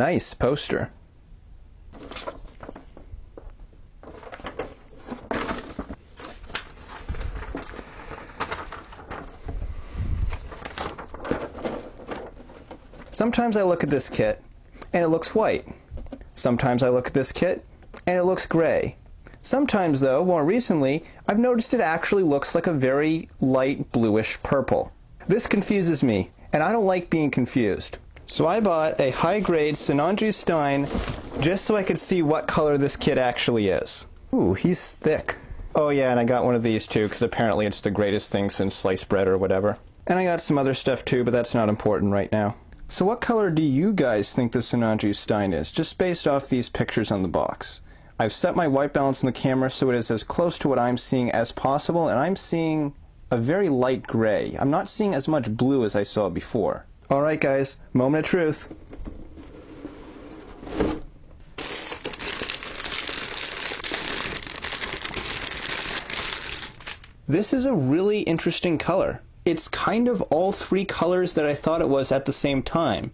nice poster. Sometimes I look at this kit and it looks white. Sometimes I look at this kit and it looks gray. Sometimes, though, more recently, I've noticed it actually looks like a very light bluish purple. This confuses me, and I don't like being confused. So I bought a high-grade Sinanju Stein just so I could see what color this kit actually is. Ooh, he's thick. Oh yeah, and I got one of these too, because apparently it's the greatest thing since sliced bread or whatever. And I got some other stuff too, but that's not important right now. So what color do you guys think the Sinanju Stein is, just based off these pictures on the box? I've set my white balance on the camera so it is as close to what I'm seeing as possible, and I'm seeing a very light gray. I'm not seeing as much blue as I saw before. Alright guys, moment of truth. This is a really interesting color. It's kind of all three colors that I thought it was at the same time.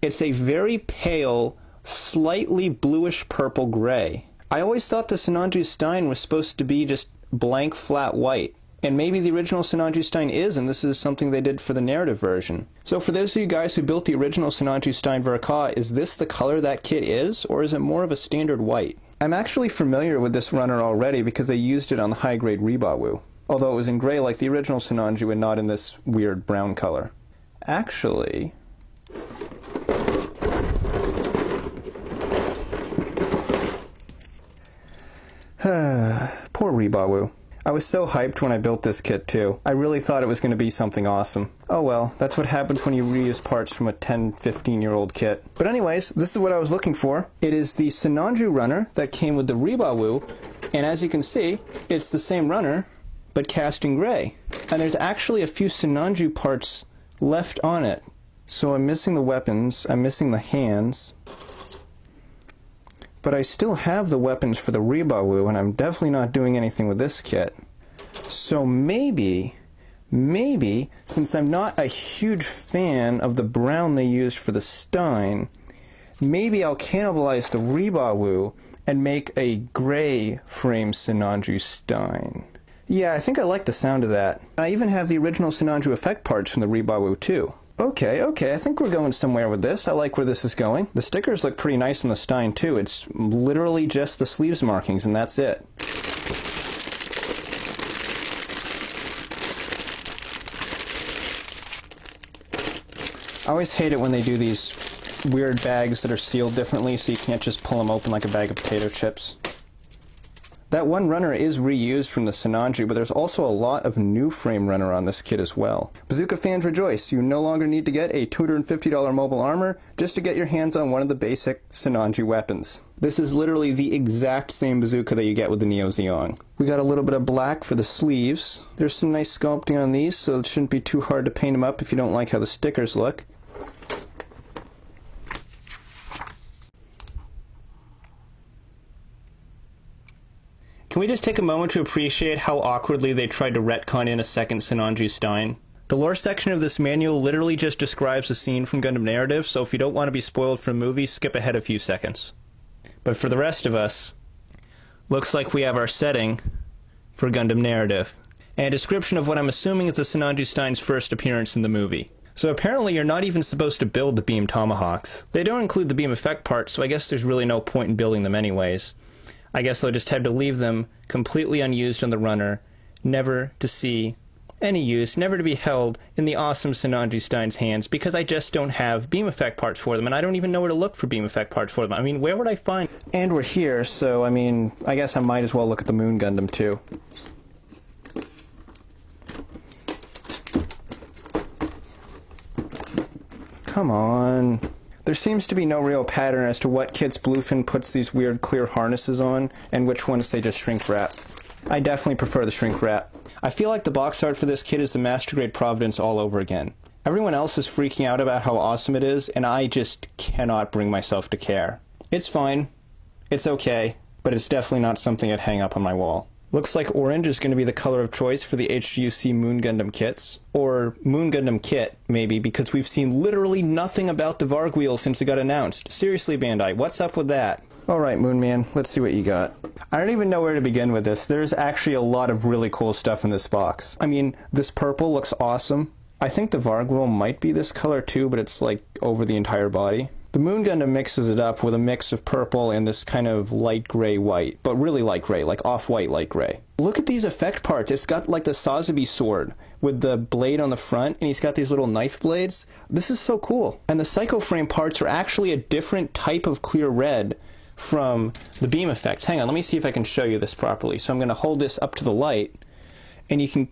It's a very pale, slightly bluish purple gray. I always thought the Sinanju Stein was supposed to be just blank flat white. And maybe the original Sinanju Stein is, and this is something they did for the narrative version. So for those of you guys who built the original Sinanju Stein Verka, is this the color that kit is, or is it more of a standard white? I'm actually familiar with this runner already because I used it on the high-grade Ribawu. Although it was in gray like the original Sinanju and not in this weird brown color. Actually... Poor Ribawu. I was so hyped when I built this kit too. I really thought it was going to be something awesome. Oh well, that's what happens when you reuse parts from a 10-15-year-old kit. But anyways, this is what I was looking for. It is the Sinanju runner that came with the Ribawu, and as you can see, it's the same runner, but cast in gray. And there's actually a few Sinanju parts left on it. So I'm missing the weapons, I'm missing the hands, but I still have the weapons for the Ribawu, and I'm definitely not doing anything with this kit. So maybe, since I'm not a huge fan of the brown they used for the Stein, maybe I'll cannibalize the Ribawu and make a gray frame Sinanju Stein. Yeah, I think I like the sound of that. I even have the original Sinanju effect parts from the Ribawu too. Okay, I think we're going somewhere with this. I like where this is going. The stickers look pretty nice on the Stein too. It's literally just the sleeves markings and that's it. I always hate it when they do these weird bags that are sealed differently so you can't just pull them open like a bag of potato chips. That one runner is reused from the Sinanju, but there's also a lot of new frame runner on this kit as well. Bazooka fans rejoice! You no longer need to get a $250 mobile armor just to get your hands on one of the basic Sinanju weapons. This is literally the exact same bazooka that you get with the Neo Zeong. We got a little bit of black for the sleeves. There's some nice sculpting on these, so it shouldn't be too hard to paint them up if you don't like how the stickers look. Can we just take a moment to appreciate how awkwardly they tried to retcon in a second Sinanju Stein? The lore section of this manual literally just describes a scene from Gundam Narrative, so if you don't want to be spoiled for a movie, skip ahead a few seconds. But for the rest of us, looks like we have our setting for Gundam Narrative, and a description of what I'm assuming is the Sinanju Stein's first appearance in the movie. So apparently you're not even supposed to build the beam tomahawks. They don't include the beam effect part, so I guess there's really no point in building them anyways. I guess I'll just have to leave them completely unused on the runner, never to see any use, never to be held in the awesome Sinanju Stein's hands, because I just don't have beam effect parts for them, and I don't even know where to look for beam effect parts for them. I mean, where would I find... And we're here, so, I mean, I guess I might as well look at the Moon Gundam, too. Come on... There seems to be no real pattern as to what kits Bluefin puts these weird clear harnesses on, and which ones they just shrink wrap. I definitely prefer the shrink wrap. I feel like the box art for this kit is the Master Grade Providence all over again. Everyone else is freaking out about how awesome it is, and I just cannot bring myself to care. It's fine. It's okay. But it's definitely not something I'd hang up on my wall. Looks like orange is going to be the color of choice for the HGUC Moon Gundam kits. Or Moon Gundam kit, maybe, because we've seen literally nothing about the Varg wheel since it got announced. Seriously, Bandai, what's up with that? Alright, Moonman, let's see what you got. I don't even know where to begin with this. There's actually a lot of really cool stuff in this box. I mean, this purple looks awesome. I think the Varg wheel might be this color too, but it's like over the entire body. The Moon Gundam mixes it up with a mix of purple and this kind of light gray white, but really light gray, like off-white light gray. Look at these effect parts. It's got like the Sazabi sword with the blade on the front, and he's got these little knife blades. This is so cool. And the Psycho Frame parts are actually a different type of clear red from the beam effects. Hang on, let me see if I can show you this properly. So I'm going to hold this up to the light, and you can...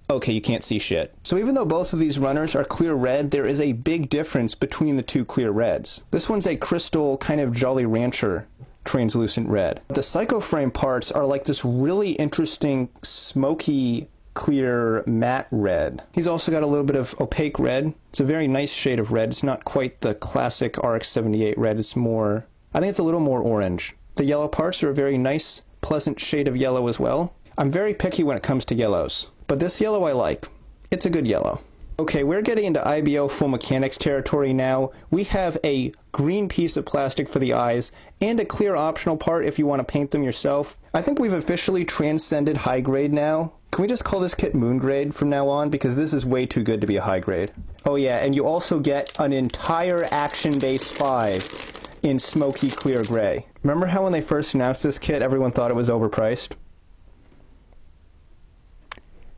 Okay, you can't see shit. So even though both of these runners are clear red, there is a big difference between the two clear reds. This one's a crystal kind of Jolly Rancher translucent red. The Psycho Frame parts are like this really interesting smoky clear matte red. He's also got a little bit of opaque red. It's a very nice shade of red. It's not quite the classic RX-78 red. It's more, I think it's a little more orange. The yellow parts are a very nice, pleasant shade of yellow as well. I'm very picky when it comes to yellows. But this yellow I like. It's a good yellow. Okay, we're getting into IBO full mechanics territory now. We have a green piece of plastic for the eyes, and a clear optional part if you want to paint them yourself. I think we've officially transcended high grade now. Can we just call this kit moon grade from now on? Because this is way too good to be a high grade. Oh yeah, and you also get an entire Action Base 5 in smoky clear gray. Remember how when they first announced this kit, everyone thought it was overpriced?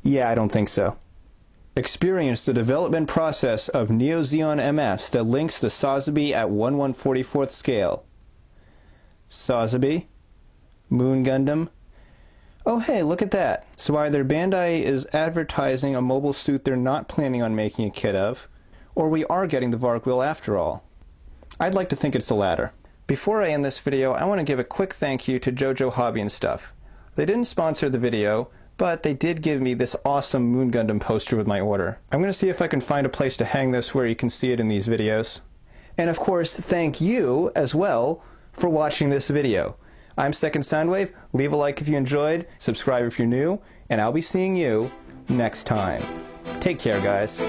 Yeah, I don't think so. Experience the development process of Neo Zeon MS that links the Sazabi at 1/144th scale. Sazabi? Moon Gundam? Oh hey, look at that. So either Bandai is advertising a mobile suit they're not planning on making a kit of, or we are getting the Varg wheel after all. I'd like to think it's the latter. Before I end this video, I want to give a quick thank you to JoJo Hobby and Stuff. They didn't sponsor the video, but they did give me this awesome Moon Gundam poster with my order. I'm going to see if I can find a place to hang this where you can see it in these videos. And of course, thank you as well for watching this video. I'm Second Soundwave. Leave a like if you enjoyed, subscribe if you're new, and I'll be seeing you next time. Take care, guys.